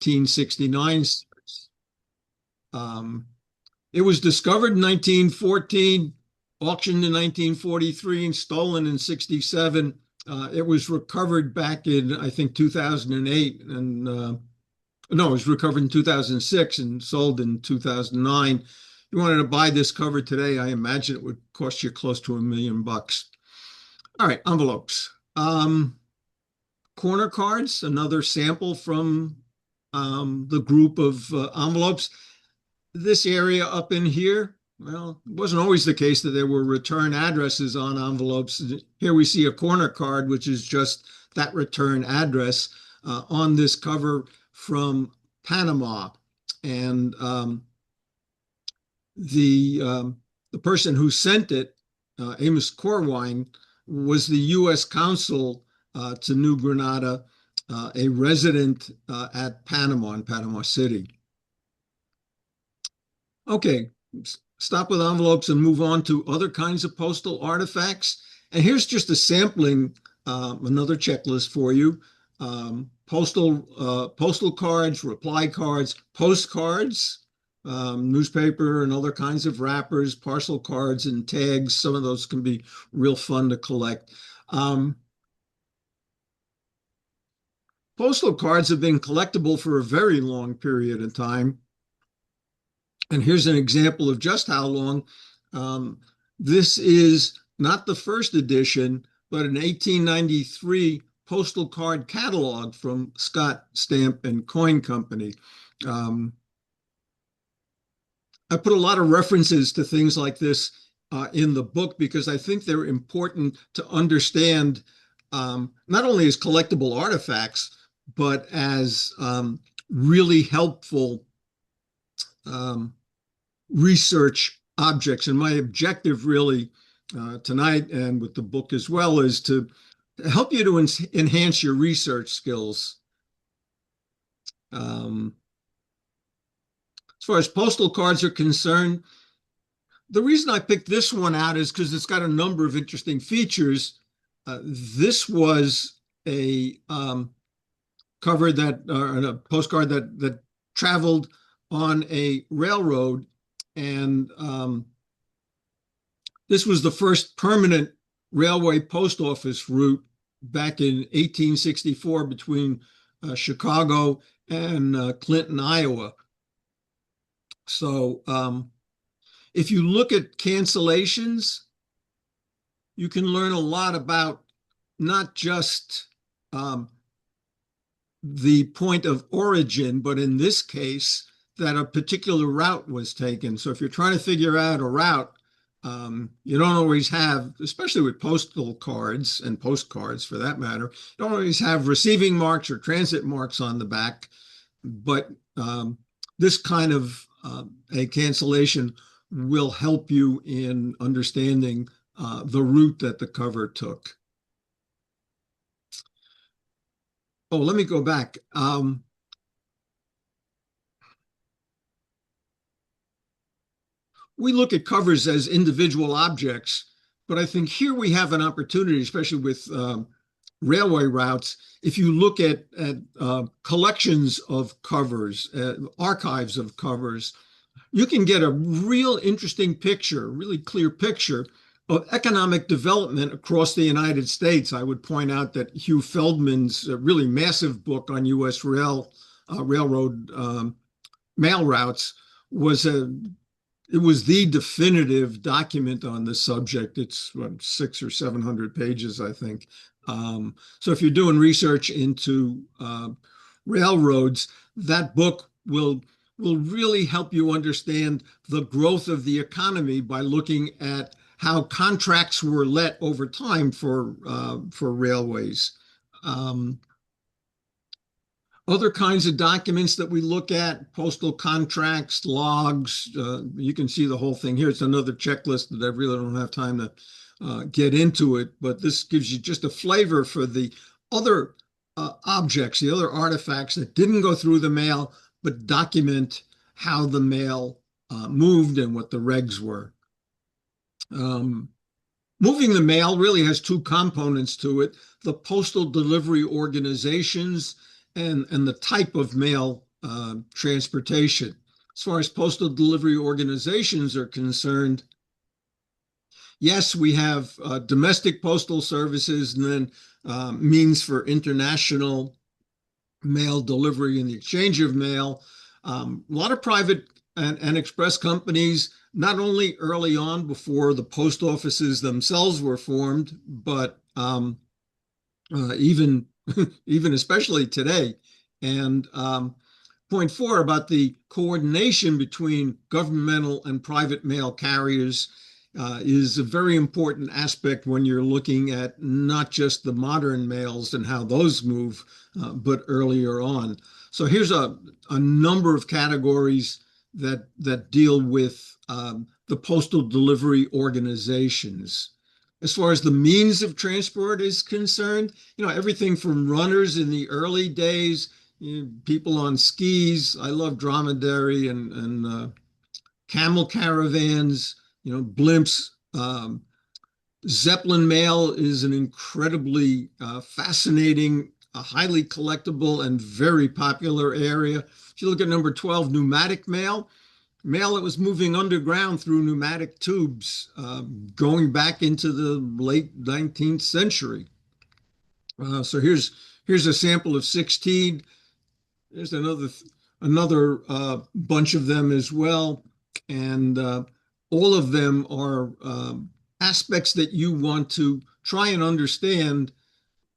1869 series. It was discovered in 1914, auctioned in 1943, and stolen in 67. It was recovered back in, I think, 2008, and no, it was recovered in 2006 and sold in 2009. If you wanted to buy this cover today, I imagine it would cost you close to $1 million. All right, envelopes. Corner cards, another sample from the group of envelopes. This area up in here, well, it wasn't always the case that there were return addresses on envelopes. Here we see a corner card, which is just that return address on this cover from Panama. And the person who sent it, Amos Corwine, was the U.S. consul to New Granada, a resident at Panama in Panama City. Okay, stop with envelopes and move on to other kinds of postal artifacts. And here's just a sampling, another checklist for you. Postal cards, reply cards, postcards, newspaper and other kinds of wrappers, parcel cards and tags. Some of those can be real fun to collect. Postal cards have been collectible for a very long period of time. And here's an example of just how long. This is not the first edition, but an 1893 postal card catalog from Scott Stamp and Coin Company. I put a lot of references to things like this in the book because I think they're important to understand not only as collectible artifacts, but as really helpful research objects. And my objective really tonight and with the book as well is to help you to enhance your research skills. As far as postal cards are concerned, the reason I picked this one out is because it's got a number of interesting features. This was a cover that, or a postcard that traveled on a railroad, and this was the first permanent railway post office route back in 1864 between Chicago and Clinton, Iowa. So if you look at cancellations, you can learn a lot about not just the point of origin, but in this case, that a particular route was taken. So if you're trying to figure out a route, you don't always have, especially with postal cards and postcards for that matter, you don't always have receiving marks or transit marks on the back. But this kind of a cancellation will help you in understanding the route that the cover took. Oh, let me go back. We look at covers as individual objects, but I think here we have an opportunity, especially with railway routes. If you look at collections of covers, archives of covers, you can get a real interesting picture, really clear picture of economic development across the United States. I would point out that Hugh Feldman's really massive book on U.S. railroad mail routes was it was the definitive document on this subject. It's 600 or 700 pages, I think. So if you're doing research into railroads, that book will really help you understand the growth of the economy by looking at how contracts were let over time for railways. Other kinds of documents that we look at, postal contracts, logs, you can see the whole thing here. It's another checklist that I really don't have time to get into it, but this gives you just a flavor for the other objects, the other artifacts that didn't go through the mail, but document how the mail moved and what the regs were. Moving the mail really has two components to it: the postal delivery organizations and the type of mail transportation. As far as postal delivery organizations are concerned, yes, we have domestic postal services and then means for international mail delivery and the exchange of mail. A lot of private and express companies, not only early on before the post offices themselves were formed, but even even especially today. And point four about the coordination between governmental and private mail carriers is a very important aspect when you're looking at not just the modern mails and how those move, but earlier on. So here's a number of categories that deal with the postal delivery organizations. As far as the means of transport is concerned, everything from runners in the early days, people on skis. I love dromedary and camel caravans, blimps. Zeppelin mail is an incredibly fascinating, highly collectible, and very popular area. If you look at number 12, pneumatic mail, mail that was moving underground through pneumatic tubes, going back into the late 19th century. So here's a sample of 16. There's another bunch of them as well, and all of them are aspects that you want to try and understand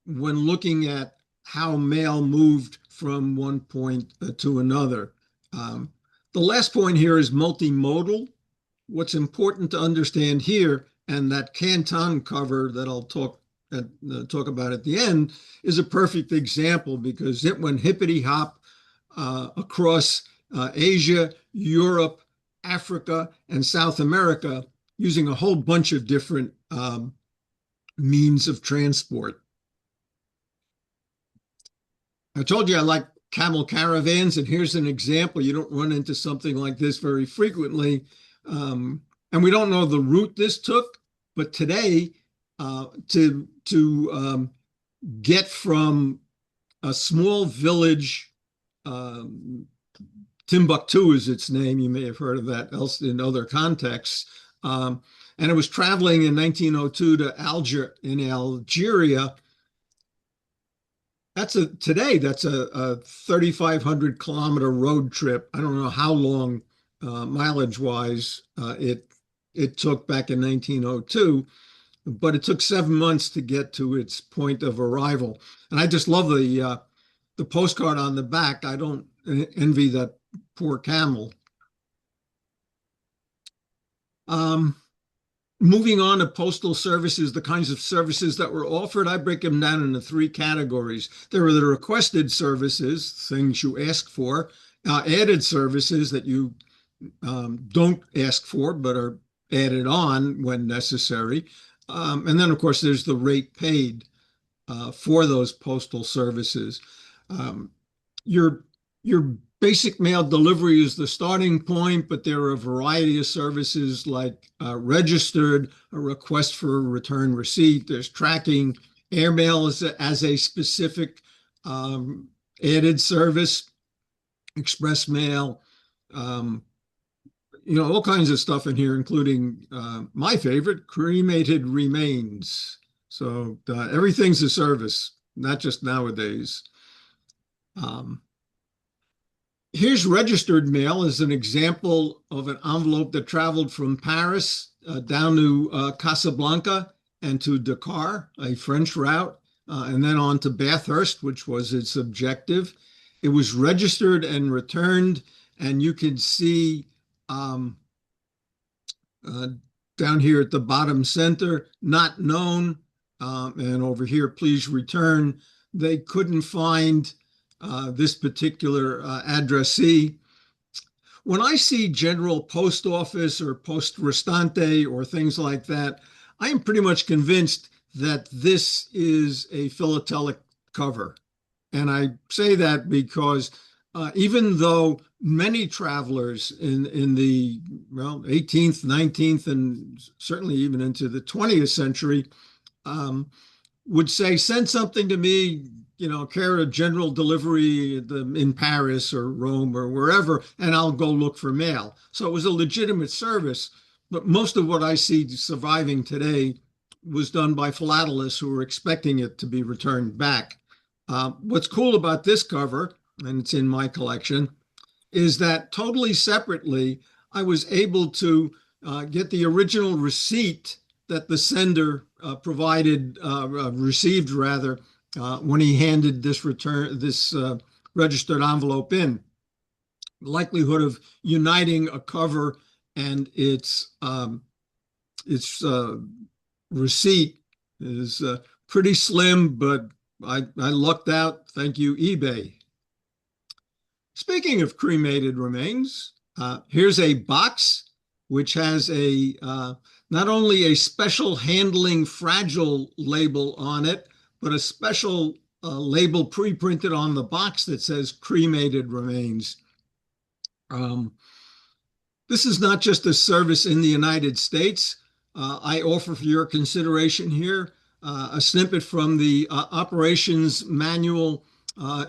when looking at how mail moved from one point to another. The last point here is multimodal. What's important to understand here, and that Canton cover that I'll talk about at the end, is a perfect example because it went hippity hop across Asia, Europe, Africa, and South America using a whole bunch of different means of transport. I told you I like camel caravans, and here's an example. You don't run into something like this very frequently. And we don't know the route this took, but today, to get from a small village, Timbuktu is its name. You may have heard of that else in other contexts. And it was traveling in 1902 to Alger in Algeria. Today that's a 3,500 kilometer road trip. I don't know how long mileage wise it took back in 1902, but it took 7 months to get to its point of arrival. And I just love the postcard on the back. I don't envy that poor camel. Moving on to postal services, the kinds of services that were offered, I break them down into three categories. There are the requested services, things you ask for, added services that you don't ask for but are added on when necessary. And then, of course, there's the rate paid for those postal services. Your basic mail delivery is the starting point, but there are a variety of services like registered, a request for a return receipt. There's tracking, airmail as a specific added service, express mail, all kinds of stuff in here, including my favorite, cremated remains. So everything's a service, not just nowadays. Here's registered mail as an example of an envelope that traveled from Paris down to Casablanca and to Dakar, a French route, and then on to Bathurst, which was its objective. It was registered and returned, and you can see down here at the bottom center, not known, and over here, please return. They couldn't find this particular addressee. When I see General Post Office or Post Restante or things like that, I am pretty much convinced that this is a philatelic cover. And I say that because even though many travelers in the 18th, 19th, and certainly even into the 20th century would say, send something to me, care of general delivery in Paris or Rome or wherever, and I'll go look for mail. So it was a legitimate service, but most of what I see surviving today was done by philatelists who were expecting it to be returned back. What's cool about this cover, and it's in my collection, is that totally separately, I was able to get the original receipt that the sender received rather, when he handed this registered envelope in. The likelihood of uniting a cover and its receipt is pretty slim, but I lucked out. Thank you, eBay. Speaking of cremated remains, here's a box which has not only a special handling fragile label on it, but a special label pre-printed on the box that says cremated remains. This is not just a service in the United States. I offer for your consideration here a snippet from the operations manual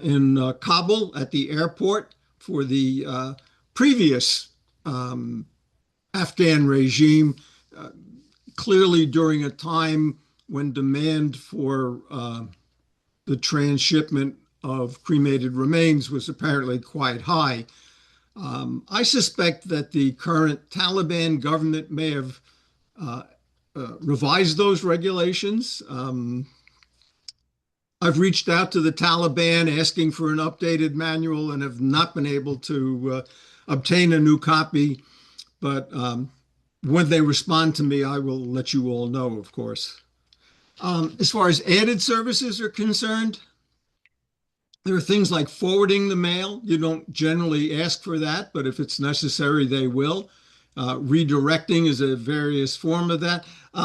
in Kabul at the airport for the previous Afghan regime, clearly during a time when demand for the transshipment of cremated remains was apparently quite high. I suspect that the current Taliban government may have revised those regulations. I've reached out to the Taliban asking for an updated manual and have not been able to obtain a new copy. But when they respond to me, I will let you all know, of course. As far as added services are concerned, there are things like forwarding the mail. You don't generally ask for that, but if it's necessary, they will. Redirecting is a various form of that.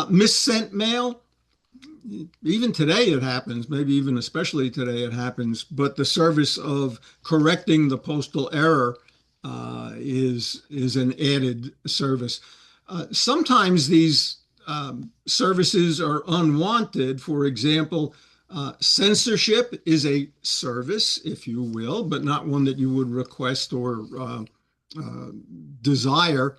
Missent mail, even today it happens, maybe even especially today it happens, but the service of correcting the postal error is an added service. Sometimes these services are unwanted. For example, censorship is a service, if you will, but not one that you would request or desire.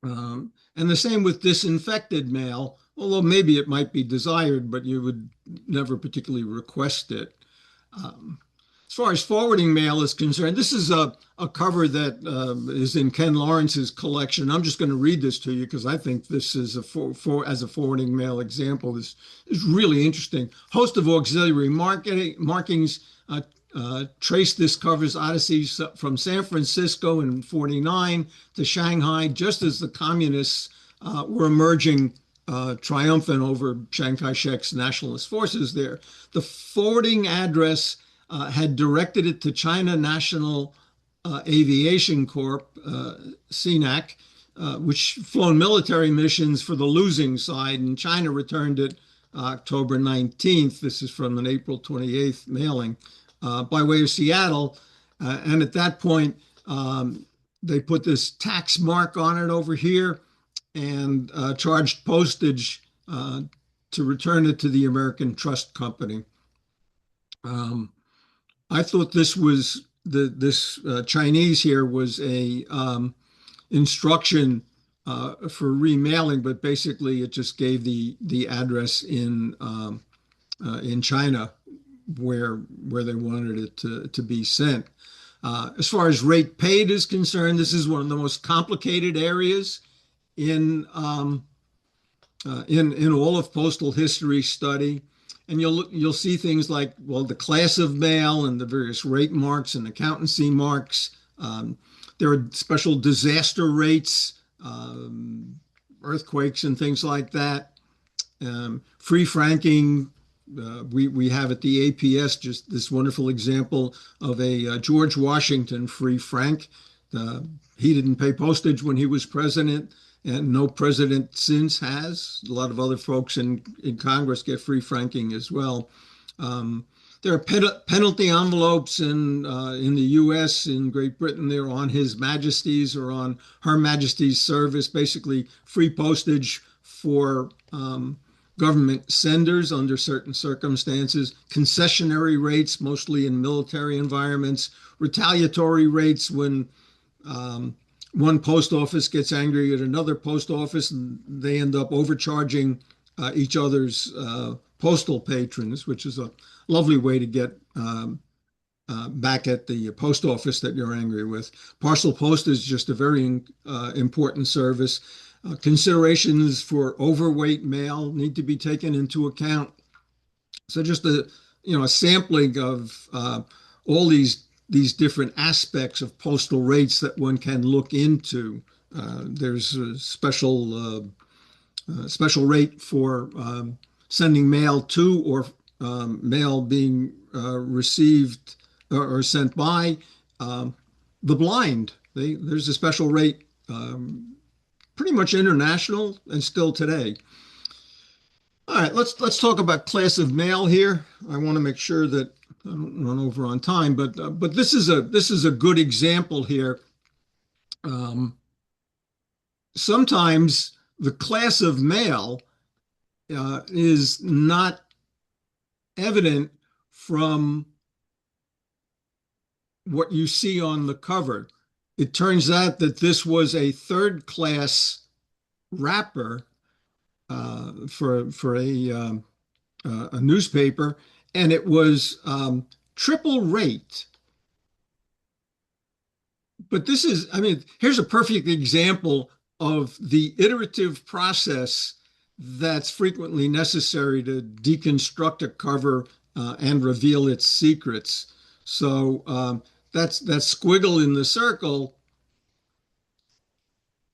And the same with disinfected mail, although maybe it might be desired, but you would never particularly request it. As far as forwarding mail is concerned, this is a cover that is in Ken Lawrence's collection. I'm just going to read this to you because I think this is as a forwarding mail example. This is really interesting. Host of auxiliary markings traced this cover's odyssey from San Francisco in 49 to Shanghai, just as the communists were emerging triumphant over Chiang Kai-shek's nationalist forces there. The forwarding address had directed it to China National Aviation Corp, CNAC, which flown military missions for the losing side, and China returned it October 19th. This is from an April 28th mailing by way of Seattle. And at that point, they put this tax mark on it over here and charged postage to return it to the American Trust Company. I thought this Chinese here was a instruction for remailing, but basically it just gave the address in China where they wanted it to be sent. As far as rate paid is concerned, this is one of the most complicated areas in all of postal history study. And you'll see things like, well, the class of mail and the various rate marks and accountancy marks. There are special disaster rates, earthquakes and things like that. Free franking. We have at the APS just this wonderful example of a George Washington free frank. He didn't pay postage when he was president, and no president since has. A lot of other folks in Congress get free franking as well. There are penalty envelopes in the U.S., in Great Britain. They're on His Majesty's or on Her Majesty's service, basically free postage for government senders under certain circumstances, concessionary rates, mostly in military environments, retaliatory rates when um, one post office gets angry at another post office and they end up overcharging each other's postal patrons, which is a lovely way to get back at the post office that you're angry with. Parcel post is just a very important service. Considerations for overweight mail need to be taken into account. So just a sampling of all these different aspects of postal rates that one can look into. There's a special rate for sending mail to or mail being received or sent by um, the blind. There's a special rate, pretty much international and still today. All right, let's talk about class of mail here. I want to make sure that I don't run over on time, but this is a good example here. Um, Sometimes the class of mail is not evident from what you see on the cover. It turns out that this was a third class wrapper for a newspaper, and it was triple rate. But this is, I mean, here's a perfect example of the iterative process that's frequently necessary to deconstruct a cover and reveal its secrets. So that squiggle in the circle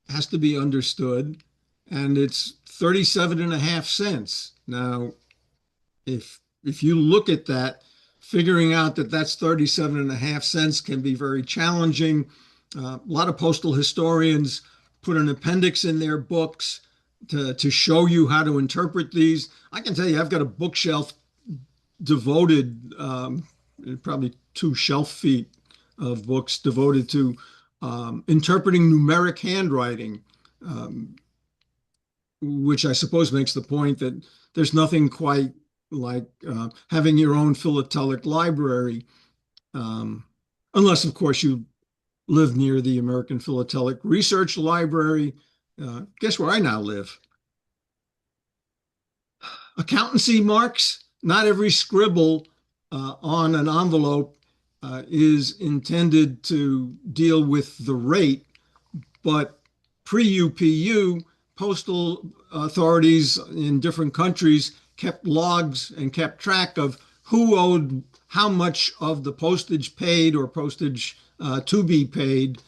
has to be understood, and it's 37 and a half cents. Now, if you look at that, figuring out that that's 37 and a half cents can be very challenging. A lot of postal historians put an appendix in their books to show you how to interpret these. I can tell you, I've got a bookshelf devoted, probably 2 shelf feet of books devoted to interpreting numeric handwriting, um, which I suppose makes the point that there's nothing quite like having your own philatelic library, um, unless, of course, you live near the American Philatelic Research Library. Guess where I now live? Accountancy marks. Not every scribble on an envelope is intended to deal with the rate, but pre-UPU, postal authorities in different countries kept logs and kept track of who owed how much of the postage paid or postage to be paid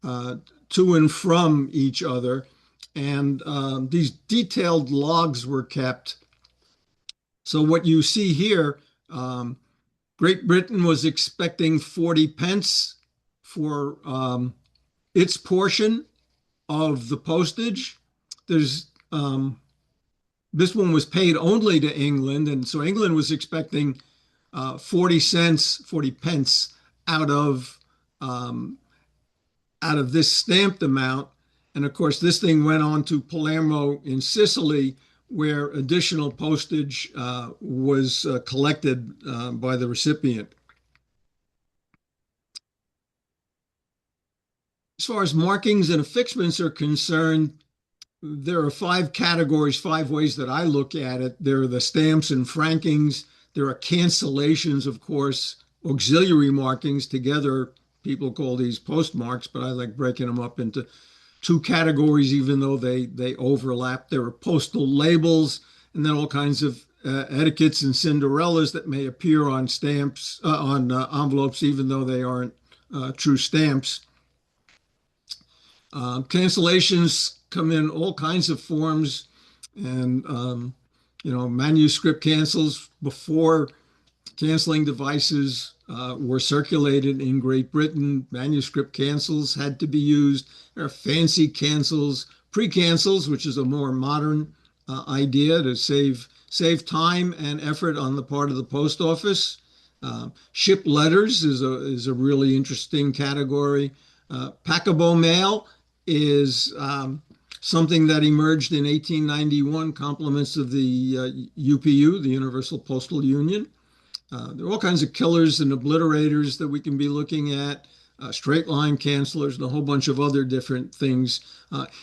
to and from each other. And these detailed logs were kept. So what you see here, Great Britain was expecting 40 pence for its portion of the postage. There's This one was paid only to England, and so England was expecting 40 cents, 40 pence out of um, out of this stamped amount. And of course, this thing went on to Palermo in Sicily, where additional postage was collected by the recipient. As far as markings and affixments are concerned, there are 5 categories, 5 ways that I look at it. There are the stamps and frankings. There are cancellations, of course, auxiliary markings. Together, people call these postmarks, but I like breaking them up into 2 categories, even though they overlap. There are postal labels, and then all kinds of etiquettes and Cinderellas that may appear on stamps, on envelopes, even though they aren't true stamps. Cancellations come in all kinds of forms, and manuscript cancels before canceling devices were circulated in Great Britain. Manuscript cancels had to be used. There are fancy cancels, pre-cancels, which is a more modern idea to save time and effort on the part of the post office. Ship letters is a really interesting category. Packable mail is Something that emerged in 1891, complements of the UPU, the Universal Postal Union. There are all kinds of killers and obliterators that we can be looking at, straight line cancelers, and a whole bunch of other different things,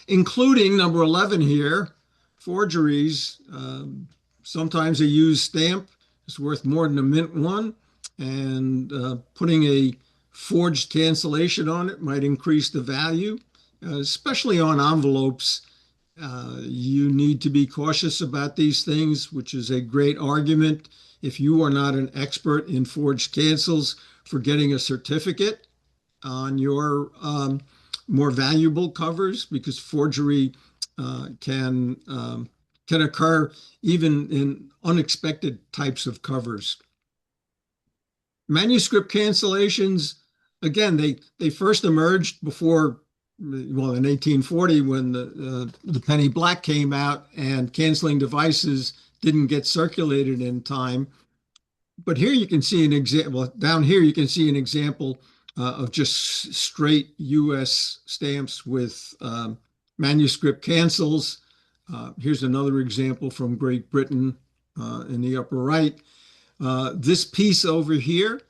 including number 11 here, forgeries. Sometimes a used stamp is worth more than a mint one, and putting a forged cancellation on it might increase the value, especially on envelopes. You need to be cautious about these things, which is a great argument if you are not an expert in forged cancels for getting a certificate on your more valuable covers, because forgery can occur even in unexpected types of covers. Manuscript cancellations, again, they first emerged before, well, in 1840 when the penny black came out and canceling devices didn't get circulated in time. But here you can see an example. Down here you can see an example of just straight U.S. stamps with manuscript cancels. Here's another example from Great Britain in the upper right. This piece over here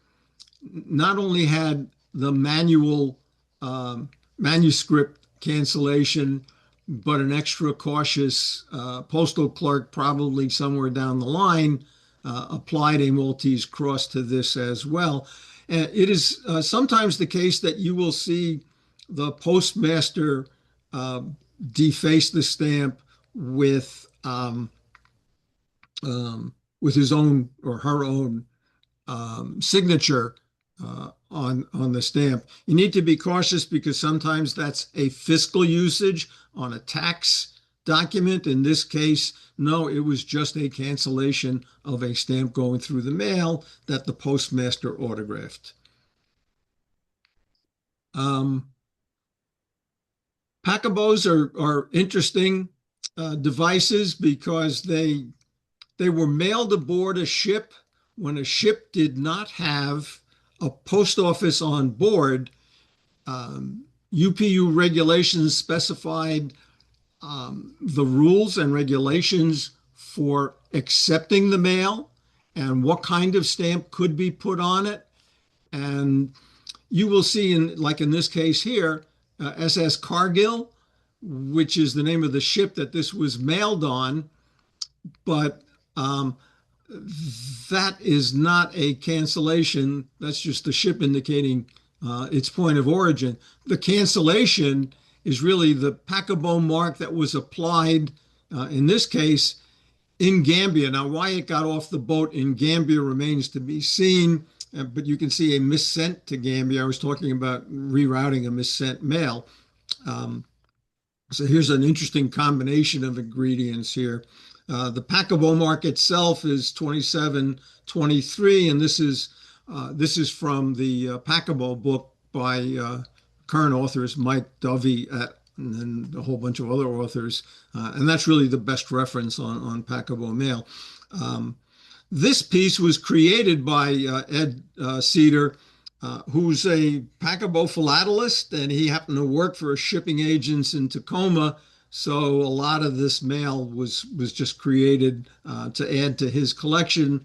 not only had the manual manuscript cancellation, but an extra cautious postal clerk, probably somewhere down the line, applied a Maltese cross to this as well. And it is sometimes the case that you will see the postmaster deface the stamp with his own or her own signature on the stamp. You need to be cautious because sometimes that's a fiscal usage on a tax document. In this case, no, it was just a cancellation of a stamp going through the mail that the postmaster autographed. Packabows are interesting devices because they were mailed aboard a ship when a ship did not have a post office on board. UPU regulations specified the rules and regulations for accepting the mail and what kind of stamp could be put on it. And you will see, like in this case here, SS Cargill, which is the name of the ship that this was mailed on, but that is not a cancellation. That's just the ship indicating its point of origin. The cancellation is really the Packabo mark that was applied, in this case, in Gambia. Now, why it got off the boat in Gambia remains to be seen, but you can see a missent to Gambia. I was talking about rerouting a missent mail. So here's an interesting combination of ingredients here. The Packabo mark itself is 2723, and this is from the Packabo book by current authors Mike Dovey and then a whole bunch of other authors, and that's really the best reference on Packabo mail. This piece was created by Ed Cedar, who's a Packabo philatelist, and he happened to work for a shipping agents in Tacoma. So a lot of this mail was just created to add to his collection.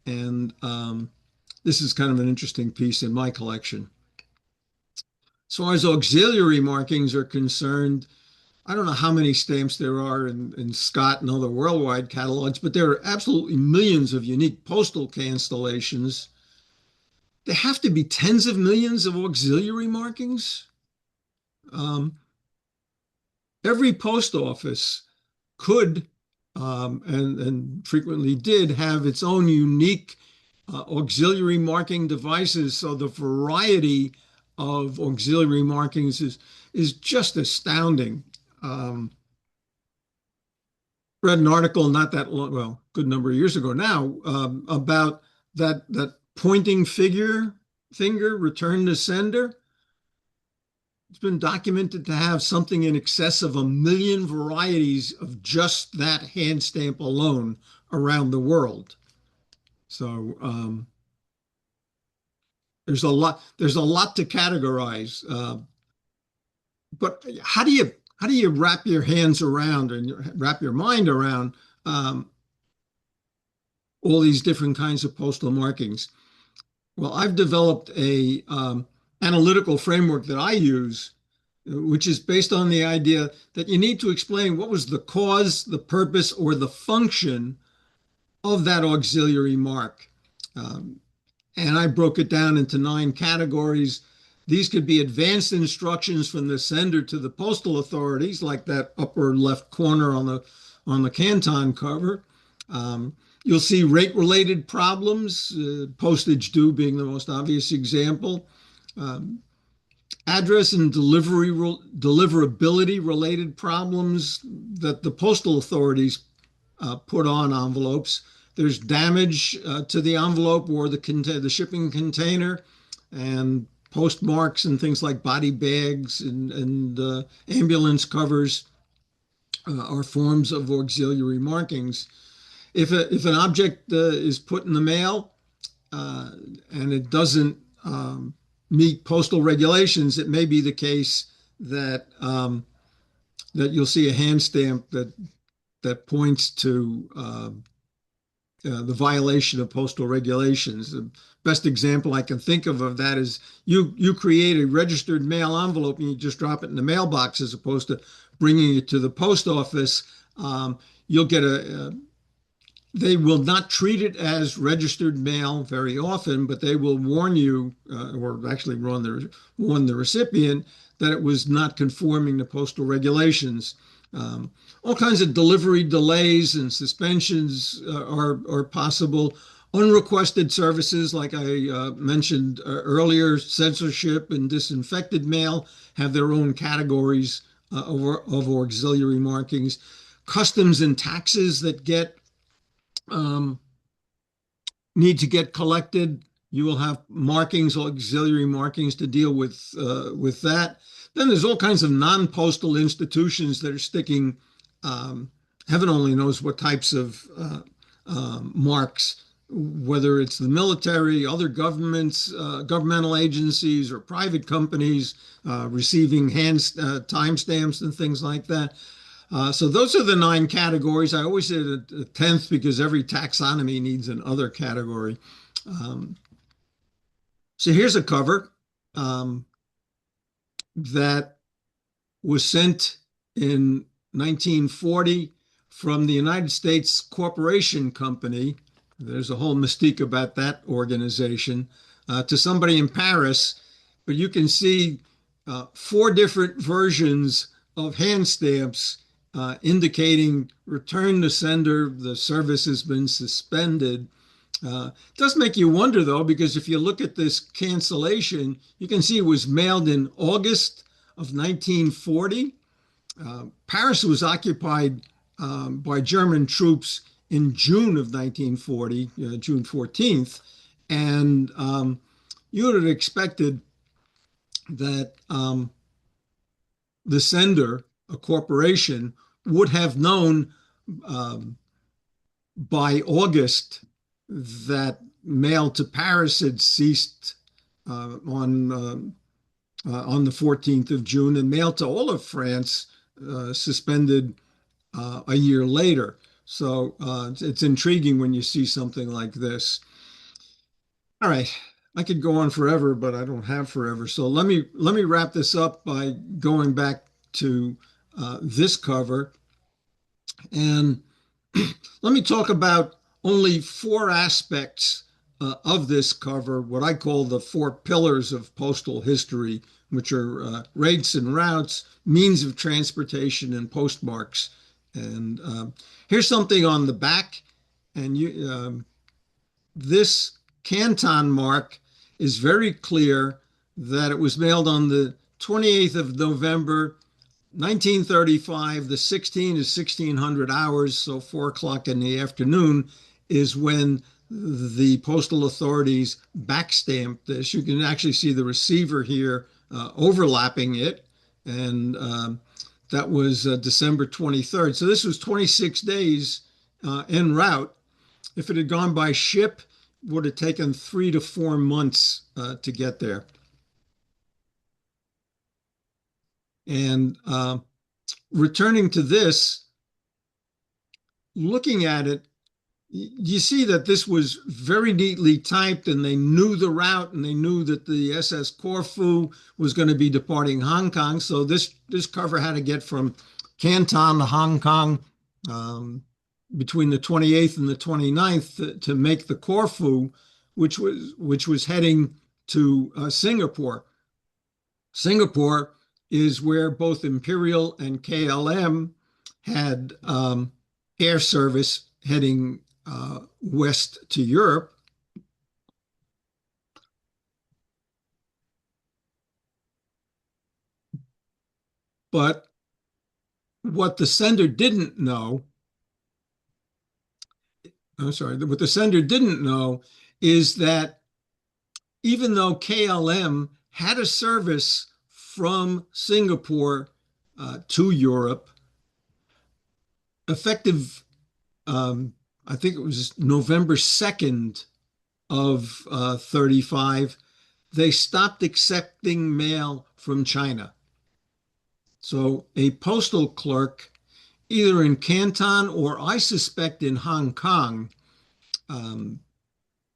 And this is kind of an interesting piece in my collection. As far as auxiliary markings are concerned, I don't know how many stamps there are in Scott and other worldwide catalogs, but there are absolutely millions of unique postal cancellations. There have to be tens of millions of auxiliary markings. Every post office could and frequently did have its own unique auxiliary marking devices. So the variety of auxiliary markings is just astounding. Read an article not that long, well, good number of years ago now, about that pointing finger, return to sender. It's been documented to have something in excess of 1 million varieties of just that hand stamp alone around the world. So there's a lot to categorize. But how do how do you wrap your hands around and wrap your mind around um, all these different kinds of postal markings? Well, I've developed a analytical framework that I use, which is based on the idea that you need to explain what was the cause, the purpose, or the function of that auxiliary mark. Um, and I broke it down into 9 categories. These could be advanced instructions from the sender to the postal authorities, like that upper left corner on the Canton cover. Um, you'll see rate-related problems, postage due being the most obvious example. Um, Address and deliverability related problems that the postal authorities put on envelopes. There's damage to the envelope or the shipping container, and postmarks and things like body bags and ambulance covers are forms of auxiliary markings. If an object is put in the mail uh, and it doesn't meet postal regulations, it may be the case that you'll see a hand stamp that points to the violation of postal regulations. The best example I can think of that is you create a registered mail envelope and you just drop it in the mailbox as opposed to bringing it to the post office. You'll get they will not treat it as registered mail very often, but they will warn you, or actually warn the recipient, that it was not conforming to postal regulations. Um, all kinds of delivery delays and suspensions are possible. Unrequested services, like I mentioned earlier, censorship and disinfected mail have their own categories of auxiliary markings. Customs and taxes that get um, need to get collected. You will have markings, auxiliary markings to deal with that. Then there's all kinds of non-postal institutions that are sticking. Heaven only knows what types of marks, whether it's the military, other governments, governmental agencies, or private companies receiving timestamps and things like that. So those are the 9 categories. I always say a 10th because every taxonomy needs an other category. Um, so here's a cover um, that was sent in 1940 from the United States Corporation Company. There's a whole mystique about that organization to somebody in Paris, but you can see 4 different versions of hand stamps indicating return to sender, the service has been suspended. It does make you wonder, though, because if you look at this cancellation, you can see it was mailed in August of 1940. Paris was occupied by German troops in June of 1940, June 14th, and you would have expected that the sender, a corporation, would have known um, by August that mail to Paris had ceased on the 14th of June, and mail to all of France suspended a year later. So it's intriguing when you see something like this. All right, I could go on forever, but I don't have forever. So let me wrap this up by going back to this cover, and let me talk about only 4 aspects of this cover, what I call the 4 pillars of postal history, which are rates and routes, means of transportation, and postmarks. And here's something on the back, and this Canton mark is very clear that it was mailed on the 28th of November, 1935. The 16 is 1600 hours, so 4 o'clock in the afternoon is when the postal authorities backstamped this. You can actually see the receiver here overlapping it, and that was December 23rd. So this was 26 days en route. If it had gone by ship, it would have taken 3 to 4 months to get there. And returning to this, looking at it, you see that this was very neatly typed, and they knew the route, and they knew that the SS Corfu was going to be departing Hong Kong. So this cover had to get from Canton to Hong Kong between the 28th and the 29th to make the Corfu, which was heading to Singapore. Singapore is where both Imperial and KLM had air service heading west to Europe. But what the sender didn't know, what the sender didn't know is that even though KLM had a service from Singapore to Europe, effective, I think it was November 2nd of 35, they stopped accepting mail from China. So a postal clerk, either in Canton or I suspect in Hong Kong,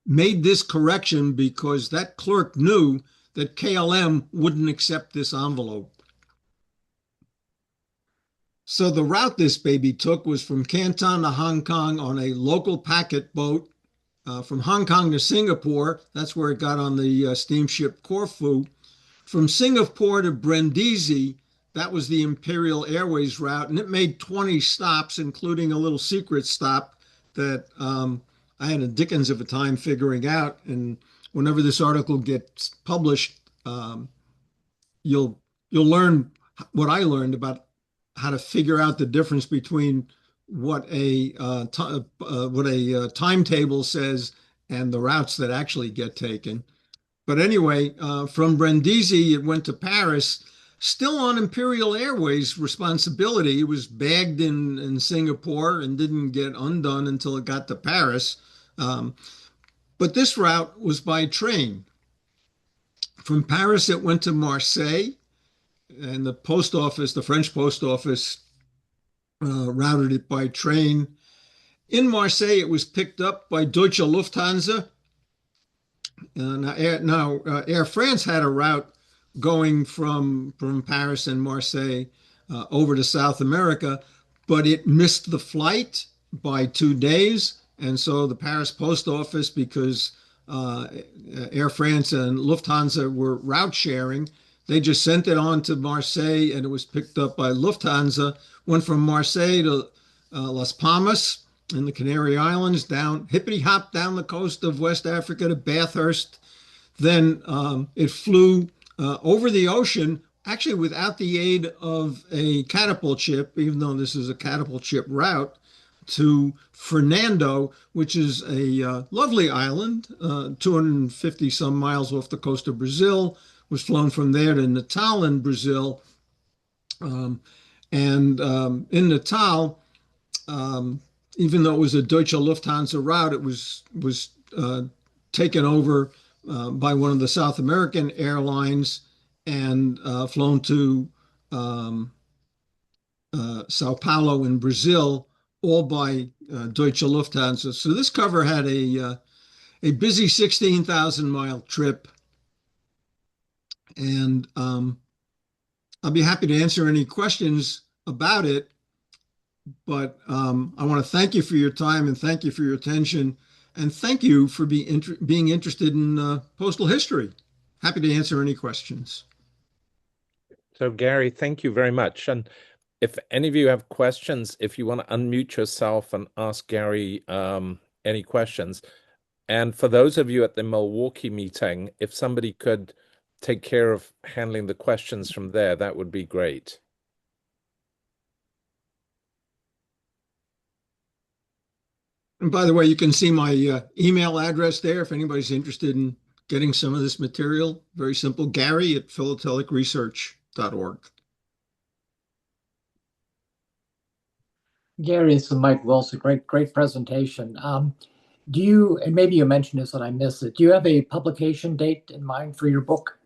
made this correction because that clerk knew that KLM wouldn't accept this envelope. So the route this baby took was from Canton to Hong Kong on a local packet boat, from Hong Kong to Singapore. That's where it got on the steamship Corfu. From Singapore to Brindisi, that was the Imperial Airways route, and it made 20 stops, including a little secret stop that I had a dickens of a time figuring out. And whenever this article gets published, you'll learn what I learned about how to figure out the difference between what a timetable says and the routes that actually get taken. But anyway, from Brindisi, it went to Paris, still on Imperial Airways responsibility. It was bagged in Singapore and didn't get undone until it got to Paris. But this route was by train. From Paris, it went to Marseille, and the post office, the French post office, routed it by train. In Marseille, it was picked up by Deutsche Lufthansa. Air France had a route going from Paris and Marseille over to South America, but it missed the flight by 2 days. And so the Paris post office, because Air France and Lufthansa were route sharing, they just sent it on to Marseille, and it was picked up by Lufthansa, went from Marseille to Las Palmas in the Canary Islands, down hippity hop down the coast of West Africa to Bathurst. Then it flew over the ocean, actually without the aid of a catapult ship, even though this is a catapult ship route, to Fernando, which is a lovely island, 250 some miles off the coast of Brazil. Was flown from there to Natal in Brazil. In Natal, even though it was a Deutsche Lufthansa route, it was taken over by one of the South American airlines and flown to Sao Paulo in Brazil, all by Deutsche Lufthansa. So this cover had a busy 16,000-mile trip, and I'll be happy to answer any questions about it. But I want to thank you for your time and thank you for your attention, and thank you for being interested in postal history. Happy to answer any questions. So Gary, thank you very much. And if any of you have questions, if you want to unmute yourself and ask Gary any questions. And for those of you at the Milwaukee meeting, if somebody could take care of handling the questions from there, that would be great. And by the way, you can see my email address there if anybody's interested in getting some of this material. Very simple, Gary@philatelicresearch.org. Gary, this is Mike Wilson. Great presentation. Do you, and maybe you mentioned this and I missed it, do you have a publication date in mind for your book?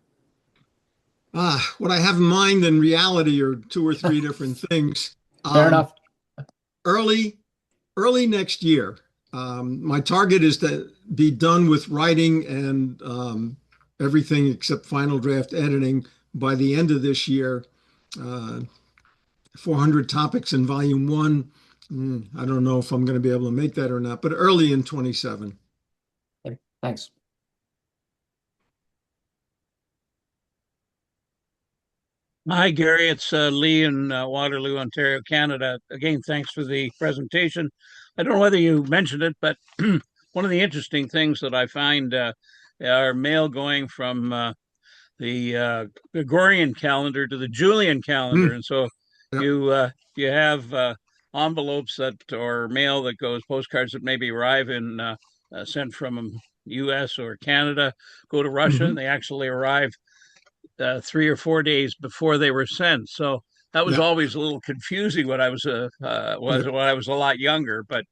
What I have in mind and reality are two or three different things. Fair enough. Early, early next year. My target is to be done with writing and everything except final draft editing by the end of this year. 400 topics in volume one. I don't know if I'm going to be able to make that or not, but early in 27. Okay, thanks. Hi, Gary. It's Lee in Waterloo, Ontario, Canada. Again, thanks for the presentation. I don't know whether you mentioned it, but one of the interesting things that I find are mail going from the Gregorian calendar to the Julian calendar, and so Yep. you have envelopes that or mail that goes postcards that maybe arrive in sent from U.S. or Canada, go to Russia, and they actually arrive 3 or 4 days before they were sent. So that was Yeah. always a little confusing when I was when I was a lot younger. But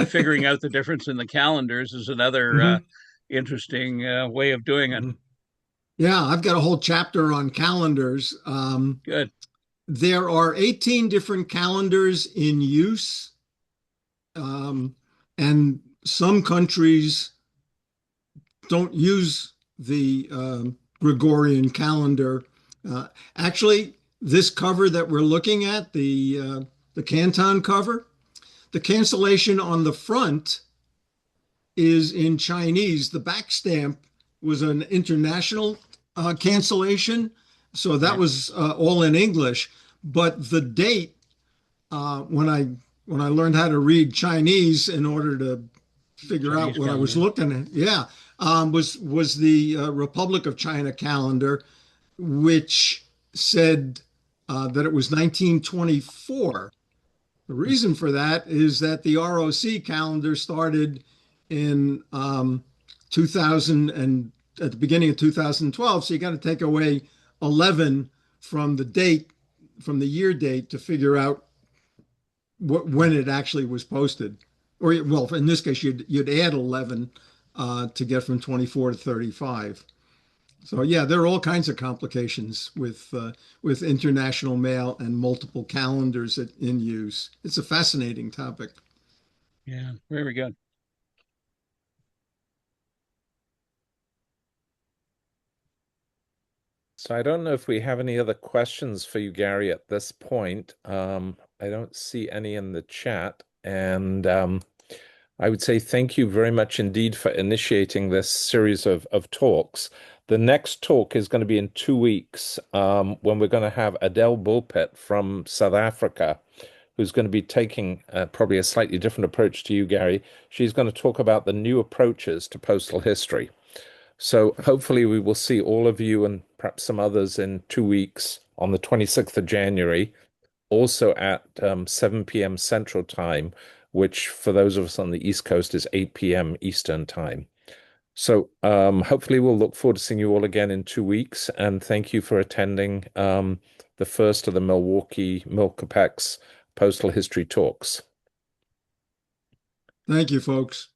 figuring out the difference in the calendars is another interesting way of doing it. Yeah, I've got a whole chapter on calendars. Good. There are 18 different calendars in use, and some countries don't use the Gregorian calendar. Actually, this cover that we're looking at, the Canton cover, the cancellation on the front is in Chinese. The back stamp was an international cancellation, so that was all in English. But the date, when I learned how to read Chinese in order to figure Chinese out what I was calendar. looking at, was the Republic of China calendar, which said that it was 1924. The reason for that is that the ROC calendar started in 2000 and at the beginning of 2012. So you got to take away 11 from the date, from the year date to figure out when it actually was posted. Or, well, in this case, you'd add 11 to get from 24 to 35. So yeah, there are all kinds of complications with international mail and multiple calendars in use. It's a fascinating topic. Yeah, very good. So I don't know if we have any other questions for you, Gary, at this point. I don't see any in the chat. And I would say thank you very much indeed for initiating this series of talks. The next talk is going to be in 2 weeks when we're going to have Adele Bulpett from South Africa, who's going to be taking probably a slightly different approach to you, Gary. She's going to talk about the new approaches to postal history. So hopefully we will see all of you and perhaps some others in 2 weeks on the 26th of January, also at 7 p.m. Central Time, which for those of us on the East Coast is 8 p.m. Eastern Time. So hopefully we'll look forward to seeing you all again in 2 weeks. And thank you for attending the first of the Milwaukee Milcopex Postal History Talks. Thank you, folks.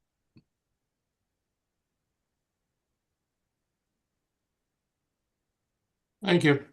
Thank you.